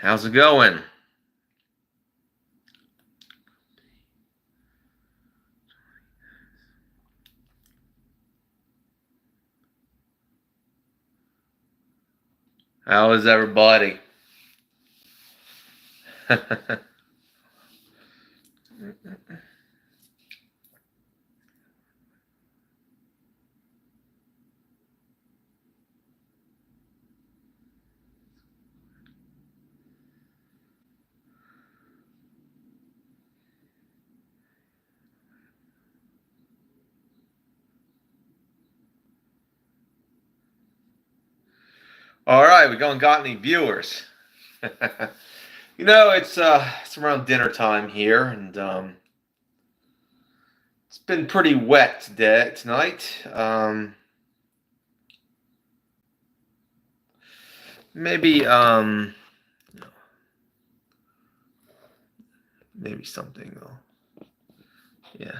How's it going? How is everybody? All right, we going got any viewers? It's around dinner time here, and it's been pretty wet tonight. Maybe maybe something. Yeah.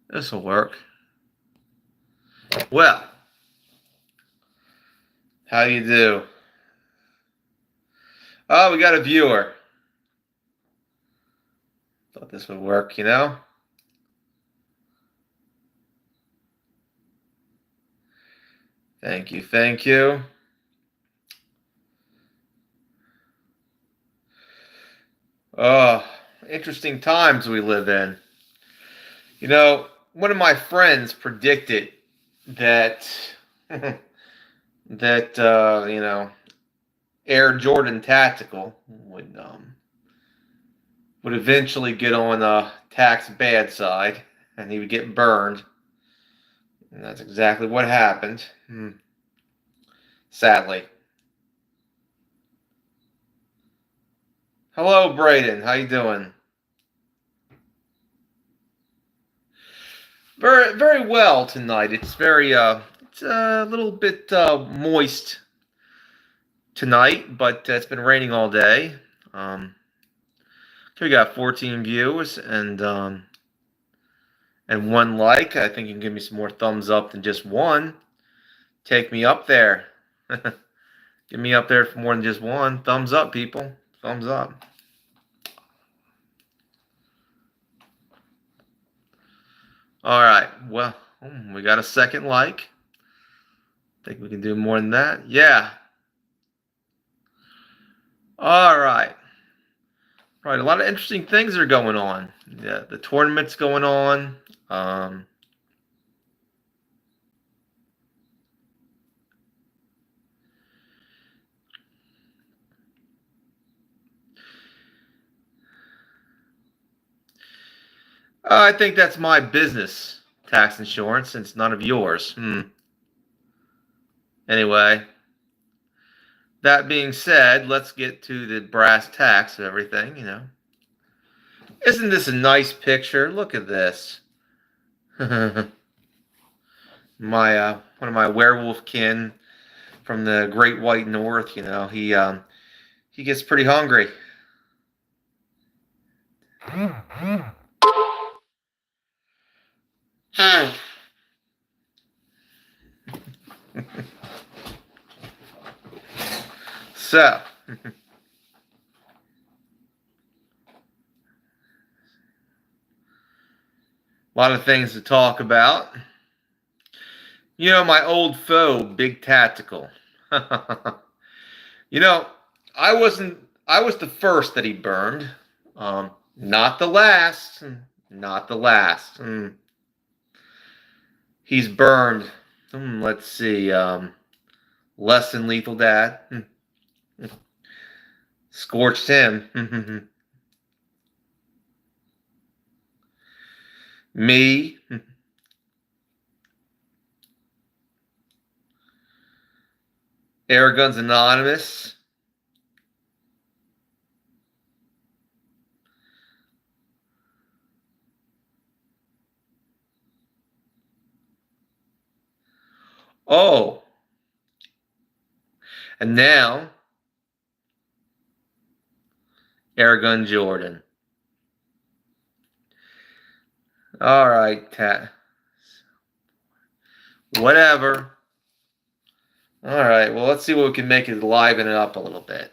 This will work. Well, how you do? Oh, we got a viewer. Thought this would work, you know? Thank you, thank you. Oh, interesting times we live in. You know, one of my friends predicted that that Air Jordan Tactical would eventually get on Tac's bad side, and he would get burned. And that's exactly what happened. Sadly. Hello, Braden. How you doing? Very, very well tonight. It's a little bit moist tonight, but it's been raining all day. So we got 14 views and one like. I think you can give me some more thumbs up than just one. Take me up there. Get me up there for more than just one. Thumbs up, people. Thumbs up. All right. Well, we got a second like. Think we can do more than that? Yeah. All right. Right. A lot of interesting things are going on. Yeah, the tournament's going on. I think that's my business, tax insurance, and it's none of yours. Anyway, that being said, let's get to the brass tacks of everything, Isn't this a nice picture? Look at this. my One of my werewolf kin from the Great White North, he gets pretty hungry. So, a lot of things to talk about. My old foe, Big Tactical. you know, I was the first that he burned. Not the last. Not the last. He's burned. Let's see. Less than lethal dad. Scorched him. Me. Airguns Anonymous. Oh, and now Airgun Jordan. All right, whatever. All right, well, let's see what we can make it liven it up a little bit.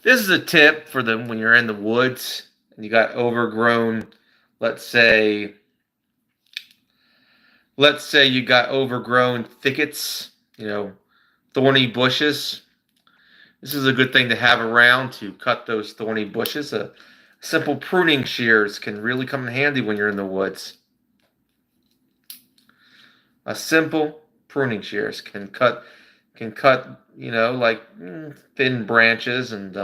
This is a tip for when you're in the woods and you got overgrown, let's say, you got overgrown thickets, thorny bushes. This is a good thing to have around to cut those thorny bushes. Simple pruning shears can really come in handy when you're in the woods. A simple pruning shears can cut, like thin branches and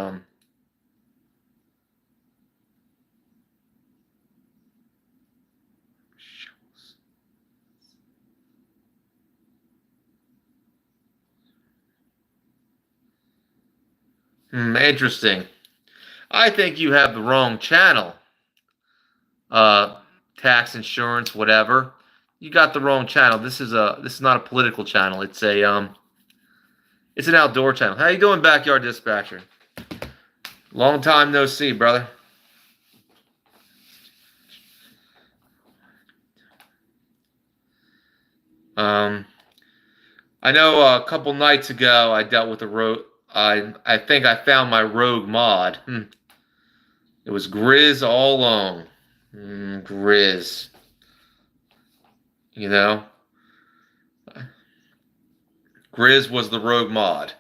interesting. I think you have the wrong channel. Tax, insurance, whatever. You got the wrong channel. This is not a political channel. It's an outdoor channel. How you doing, Backyard Dispatcher? Long time no see, brother. I know a couple nights ago I dealt with a rogue. I think I found my rogue mod. It was Grizz all along. Grizz. Grizz was the rogue mod.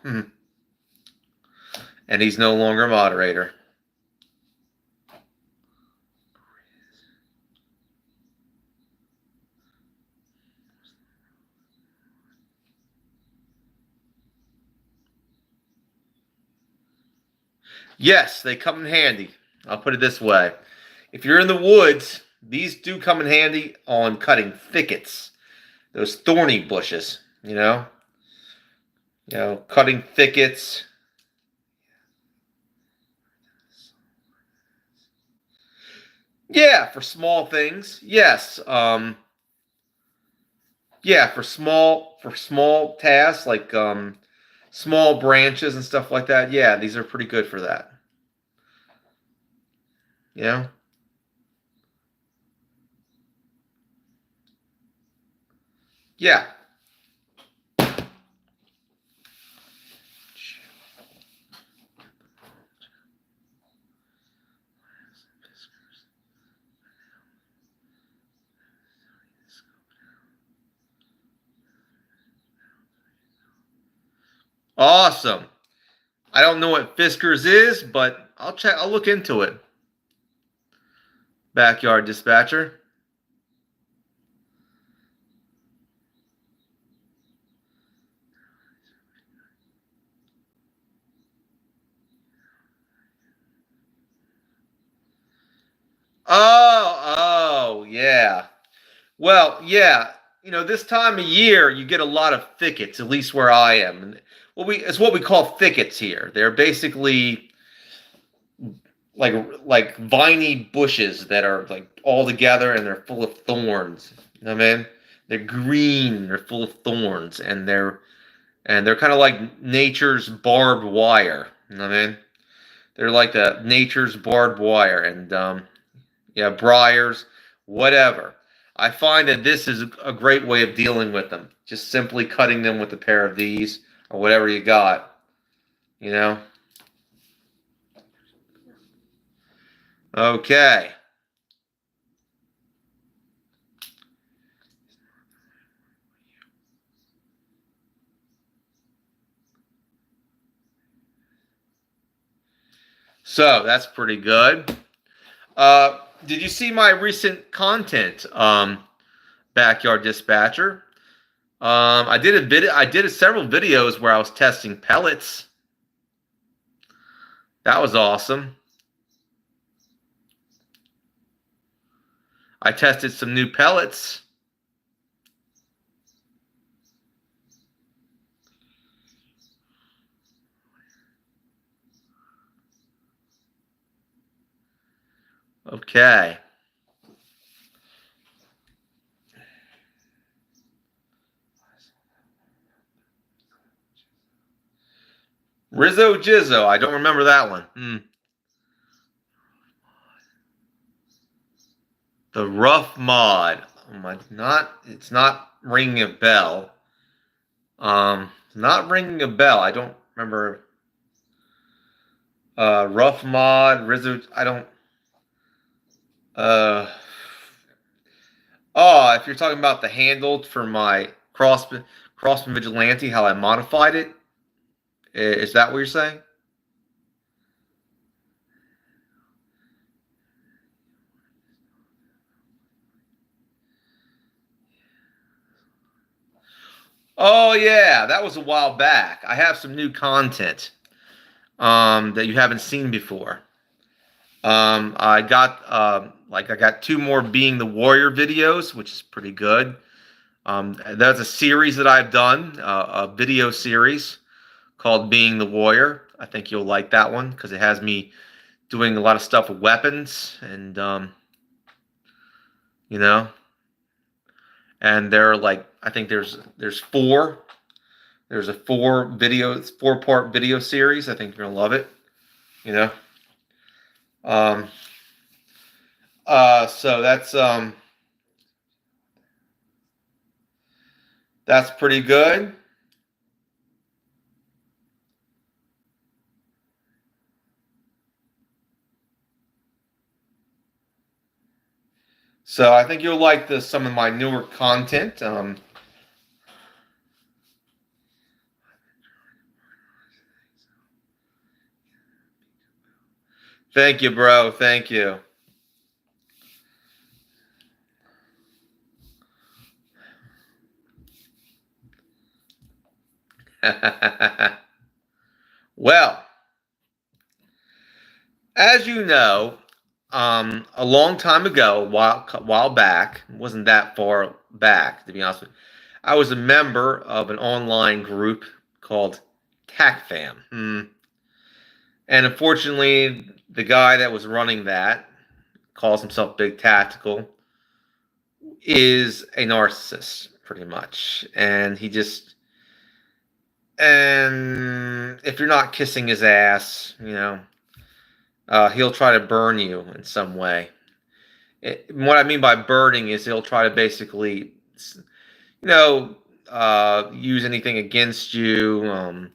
And he's no longer moderator. Yes, they come in handy. I'll put it this way. If you're in the woods, these do come in handy on cutting thickets. Those thorny bushes, cutting thickets. Yeah, for small things. Yes. Yeah, for small tasks like small branches and stuff like that. Yeah, these are pretty good for that. Yeah. Awesome. I don't know what Fiskars is, but I'll look into it. Backyard Dispatcher. Oh, yeah. Well, yeah. This time of year you get a lot of thickets, at least where I am. And it's what we call thickets here. They're basically like viney bushes that are like all together and they're full of thorns. You know what I mean? They're green, they're full of thorns, and they're kind of like nature's barbed wire. You know what I mean? They're like the nature's barbed wire, and yeah, briars, whatever. I find that this is a great way of dealing with them. Just simply cutting them with a pair of these or whatever you got. Okay. So that's pretty good. Did you see my recent content, Backyard Dispatcher? I did several videos where I was testing pellets. That was awesome. I tested some new pellets. Okay. Rizzo Jizzo. I don't remember that one. The Rough Mod. It's not ringing a bell. Not ringing a bell. I don't remember. Rough Mod, Rizzo. I don't. Uh. Oh, if you're talking about the handle for my Crossman Vigilante, how I modified it, is that what you're saying? Oh yeah, that was a while back. I have some new content that you haven't seen before. I got two more Being the Warrior videos, which is pretty good. That's a series that I've done, a video series called Being the Warrior. I think you'll like that one because it has me doing a lot of stuff with weapons and you know, and there are like I think there's four. There's a four part video series. I think you're gonna love it. You know. Um, so that's pretty good. So I think you'll like some of my newer content. Thank you, bro. Thank you. Well, as you know, a long time ago, while back, it wasn't that far back, to be honest with you, I was a member of an online group called TacFam. And unfortunately, the guy that was running that calls himself Big Tactical is a narcissist, pretty much. And and if you're not kissing his ass, he'll try to burn you in some way. What I mean by burning is he'll try to basically, use anything against you,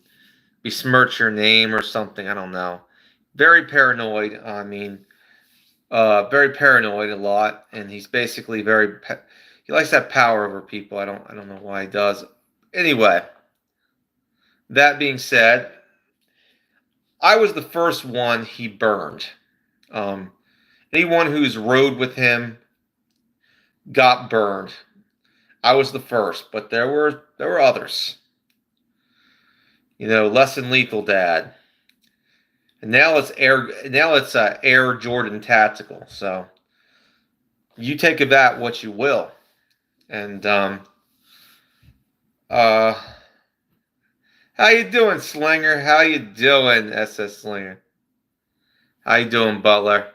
besmirch your name or something. I don't know. Very paranoid. I mean, very paranoid a lot, and he's basically he likes to have power over people. I don't know why he does. Anyway, that being said, I was the first one he burned. Anyone who's rode with him got burned. I was the first, but there were others. Less than lethal dad. And now it's Air Jordan Tactical. So you take of that what you will. And how you doing, Slinger? How you doing, SS Slinger? How you doing, Butler?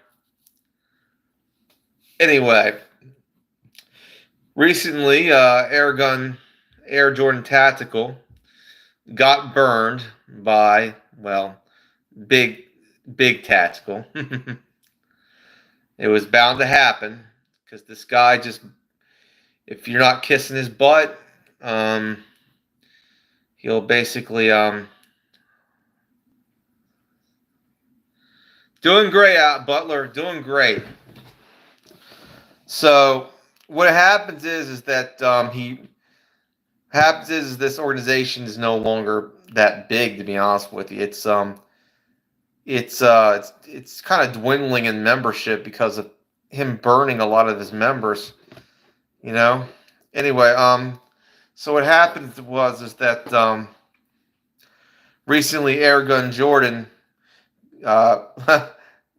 Anyway, recently, Air Jordan Tactical got burned by, well, big tactical. It was bound to happen because this guy if you're not kissing his butt, he'll basically doing great out, Butler, doing great. So what happens is that this organization is no longer that big, to be honest with you. It's kind of dwindling in membership because of him burning a lot of his members. Anyway, so what happened is that recently Airgun Jordan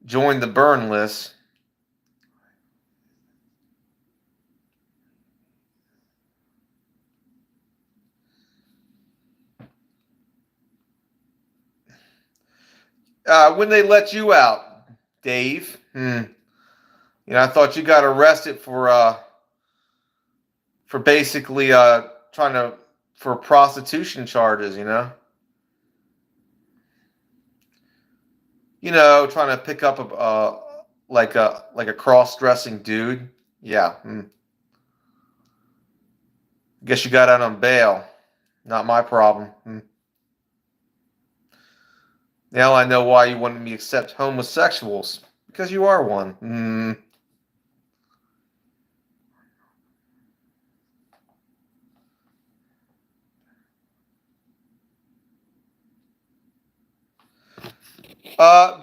joined the burn list. When they let you out, Dave. I thought you got arrested for basically for prostitution charges. You know, trying to pick up a cross-dressing dude. Yeah. Guess you got out on bail. Not my problem. Now I know why you wanted me to accept homosexuals. Because you are one.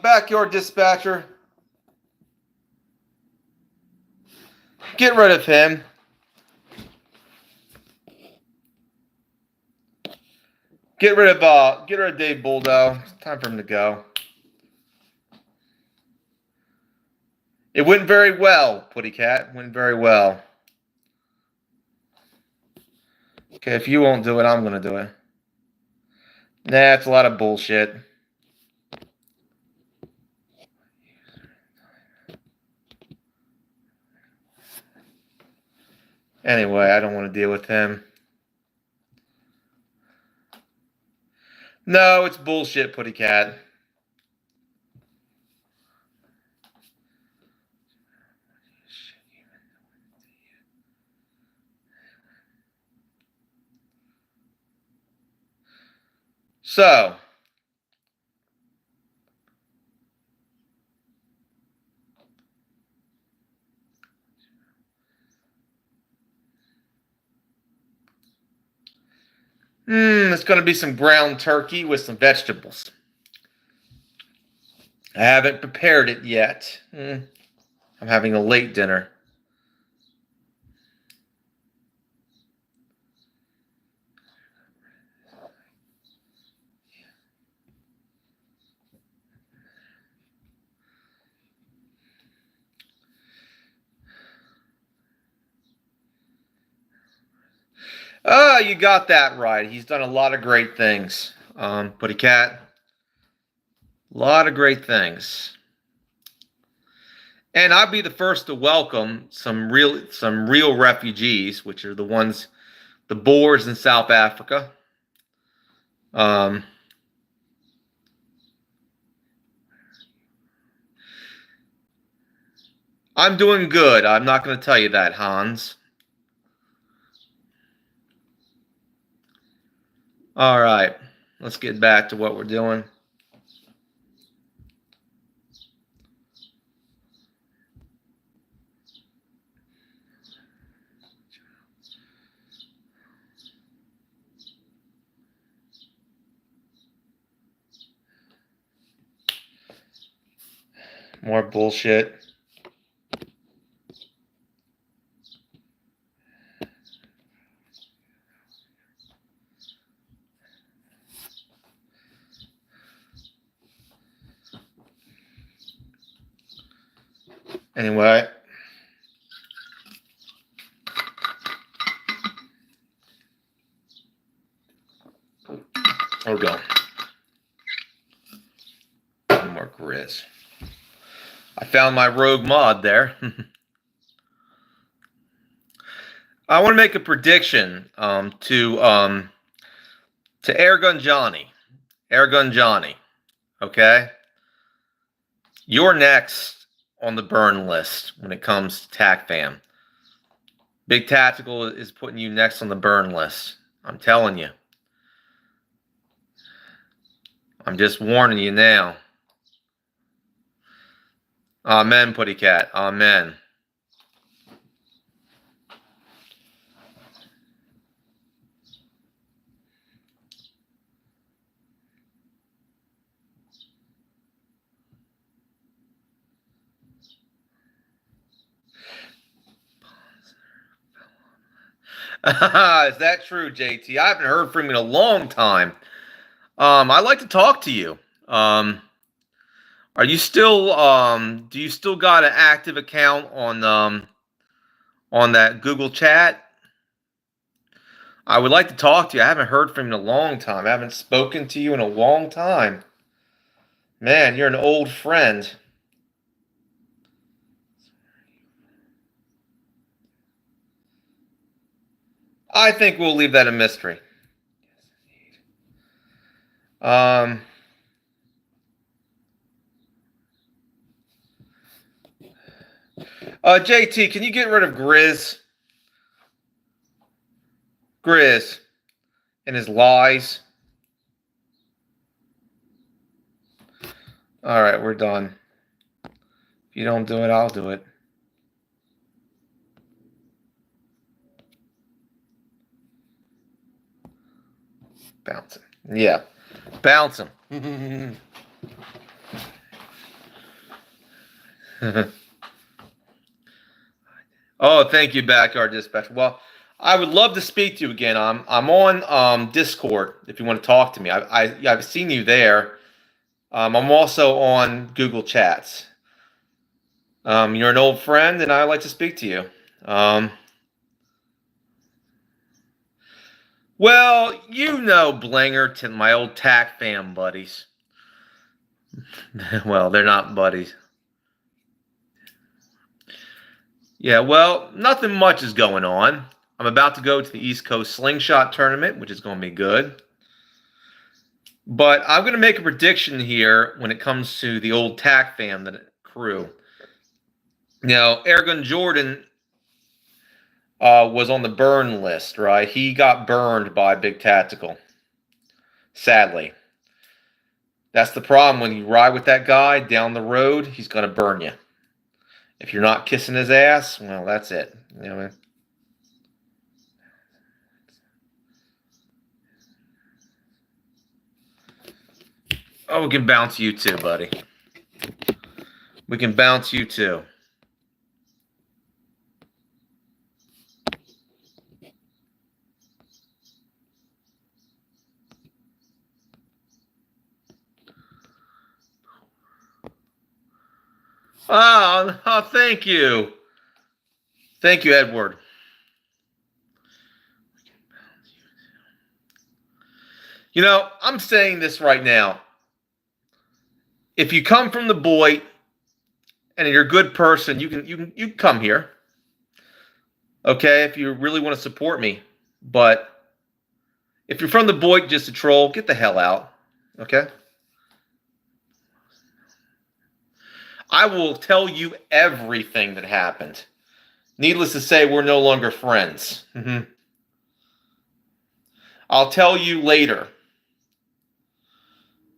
Backyard dispatcher. Get rid of him. Get rid of Dave Bulldog. It's time for him to go. It went very well, Putty Cat. Went very well. Okay, if you won't do it, I'm gonna do it. Nah, it's a lot of bullshit. Anyway, I don't want to deal with him. No, it's bullshit, Putty Cat. So, it's going to be some ground turkey with some vegetables. I haven't prepared it yet. I'm having a late dinner. Oh, you got that right. He's done a lot of great things, Putty Cat. A lot of great things. And I'll be the first to welcome some real refugees, which are the Boers in South Africa. I'm doing good. I'm not going to tell you that, Hans. All right, let's get back to what we're doing. More bullshit. Anyway. There we go. More Grizz. I found my rogue mod there. I want to make a prediction to Airgun Johnny. Airgun Johnny. Okay? You're next on the burn list when it comes to TAC Fam. Big Tactical is putting you next on the burn list. I'm telling you. I'm just warning you now. Amen, Putty Cat. Amen. Is that true, JT? I haven't heard from you in a long time. I'd like to talk to you. Are you still do you still got an active account on that Google Chat? I would like to talk to you. I haven't heard from you in a long time. I haven't spoken to you in a long time. Man, you're an old friend. I think we'll leave that a mystery. Um JT, can you get rid of Grizz? Grizz and his lies. All right, we're done. If you don't do it, I'll do it. Bounce him. Yeah. Bounce him. Oh, thank you, Backyard Dispatch. Well, I would love to speak to you again. I'm on Discord if you want to talk to me. I've seen you there. I'm also on Google Chats. You're an old friend, and I like to speak to you. Well, you know Blingerton, my old TAC fam buddies. Well, they're not buddies. Yeah, well, nothing much is going on. I'm about to go to the East Coast Slingshot tournament, which is going to be good. But I'm going to make a prediction here when it comes to the old TAC fam crew. Now, Airgun Jordan was on the burn list, right? He got burned by Big Tactical. Sadly. That's the problem. When you ride with that guy down the road, he's going to burn you. If you're not kissing his ass, well, that's it. You know what I mean? Oh, we can bounce you too, buddy. We can bounce you too. Oh, thank you. Thank you, Edward. You know, I'm saying this right now. If you come from the boy and you're a good person, you can come here. Okay, if you really want to support me. But if you're from the boy just to troll, get the hell out. Okay? I will tell you everything that happened. Needless to say, we're no longer friends. I'll tell you later.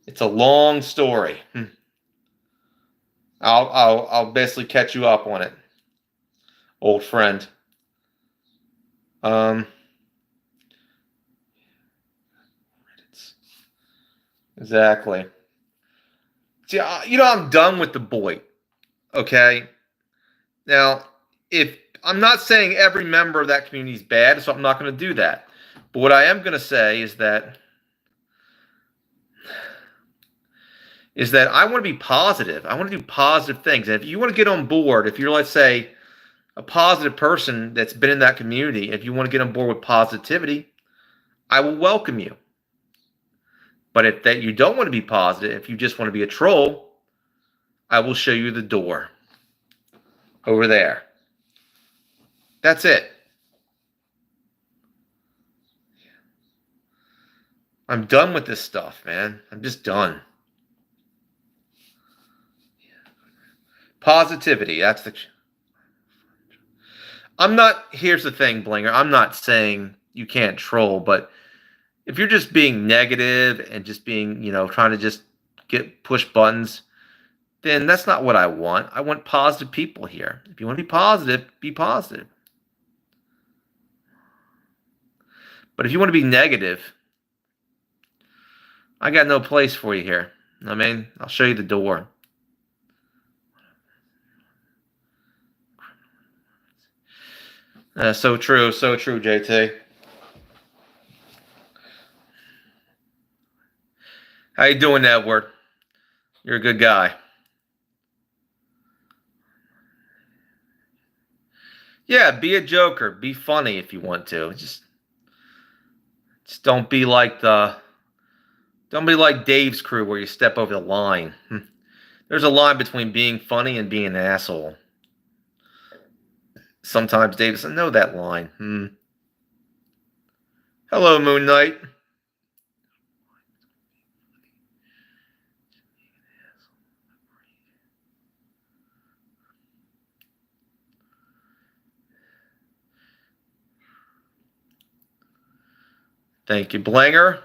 It's a long story. I'll basically catch you up on it, old friend. Exactly. See, I'm done with the boy. Okay. Now, if I'm not saying every member of that community is bad, so I'm not going to do that. But what I am going to say is that I want to be positive. I want to do positive things. And if you want to get on board, if you're, let's say, a positive person that's been in that community, if you want to get on board with positivity, I will welcome you. But if that you don't want to be positive, if you just want to be a troll, I will show you the door over there. That's it. I'm done with this stuff, man. I'm just done. Positivity, that's the... here's the thing, Blinger. I'm not saying you can't troll, but if you're just being negative and just being, trying to just push buttons, then that's not what I want. I want positive people here. If you want to be positive, be positive. But if you want to be negative, I got no place for you here. I mean, I'll show you the door. So true, JT. How you doing, Edward? You're a good guy. Yeah, be a joker. Be funny if you want to. Just don't be like Dave's crew where you step over the line. There's a line between being funny and being an asshole. Sometimes Dave doesn't know that line. Hello, Moon Knight. Thank you, Blanger.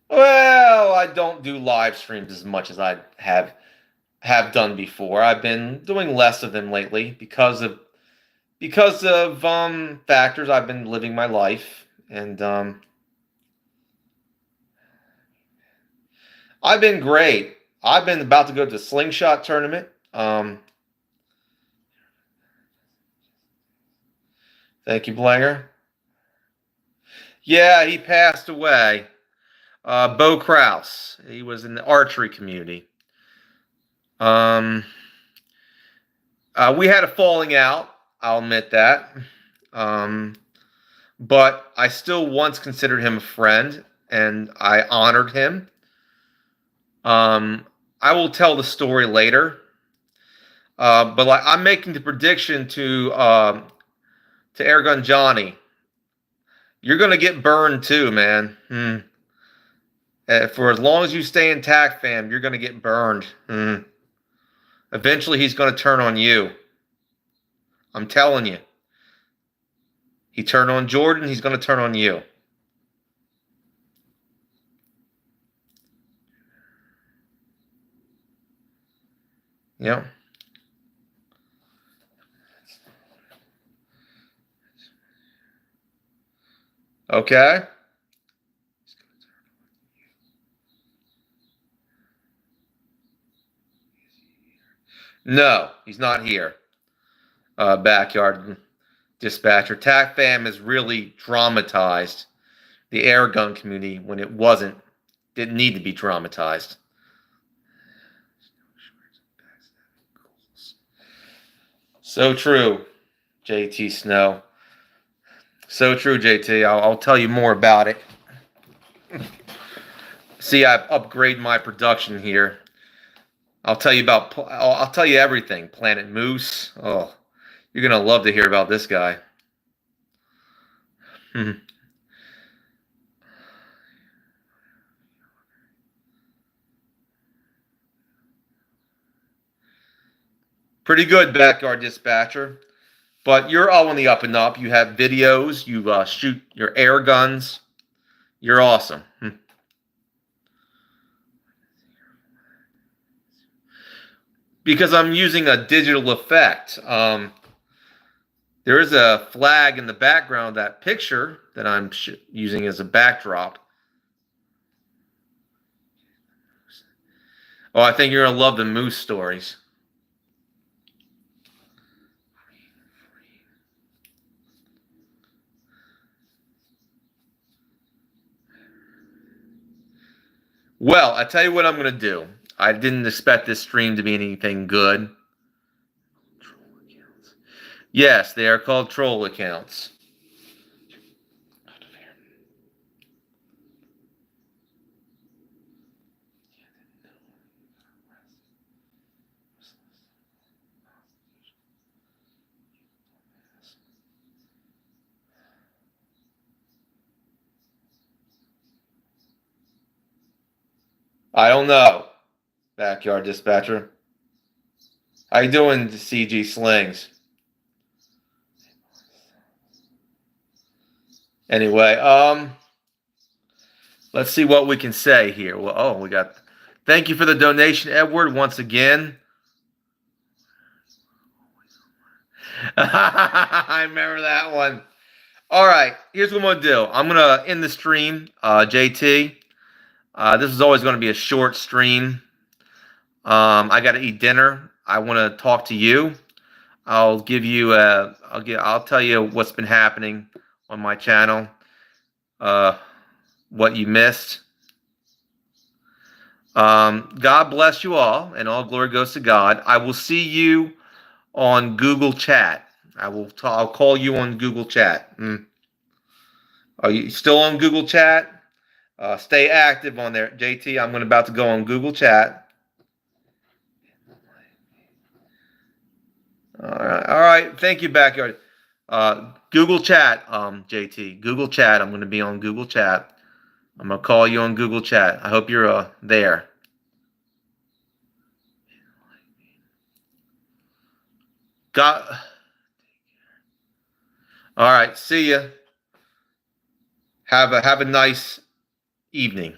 Well, I don't do live streams as much as I have done before. I've been doing less of them lately because of factors. I've been living my life, and I've been great. I've been about to go to the slingshot tournament. Thank you, Blanger. Yeah, he passed away. Bo Kraus. He was in the archery community. Um, we had a falling out. I'll admit that. Um, but I still once considered him a friend, and I honored him. Um, I will tell the story later. But like, I'm making the prediction to Airgun Johnny. You're gonna get burned too, man. For as long as you stay intact, fam, you're gonna get burned. Eventually, he's gonna turn on you. I'm telling you. He turned on Jordan. He's gonna turn on you. Yeah. Okay. No, he's not here. Backyard dispatcher. TAC fam has really dramatized the air gun community when it didn't need to be dramatized. So true, JT Snow. So true, JT. I'll tell you more about it. See, I've upgraded my production here. I'll tell you everything. Planet Moose. Oh, you're gonna love to hear about this guy. Pretty good, backyard dispatcher. But you're all on the up and up. You have videos. You shoot your air guns. You're awesome. Because I'm using a digital effect. There is a flag in the background of that picture that I'm using as a backdrop. Oh, I think you're going to love the moose stories. Well, I tell you what I'm going to do. I didn't expect this stream to be anything good. Yes, they are called troll accounts. I don't know, backyard dispatcher. How you doing, CG Slings? Anyway, let's see what we can say here. Well, oh, we got. Thank you for the donation, Edward, once again. I remember that one. All right, here's what I'm gonna do. I'm gonna end the stream, JT. This is always gonna be a short stream. I gotta eat dinner. I want to talk to you. I'll give you. I'll tell you what's been happening on my channel. What you missed. God bless you all, and all glory goes to God. I will see you on Google Chat. I'll call you on Google Chat. Are you still on Google Chat? Stay active on there, JT. I'm about to go on Google Chat. All right. Thank you, backyard. Google Chat, JT. Google Chat. I'm going to be on Google Chat. I'm going to call you on Google Chat. I hope you're there. God. All right. See ya. Have a nice evening.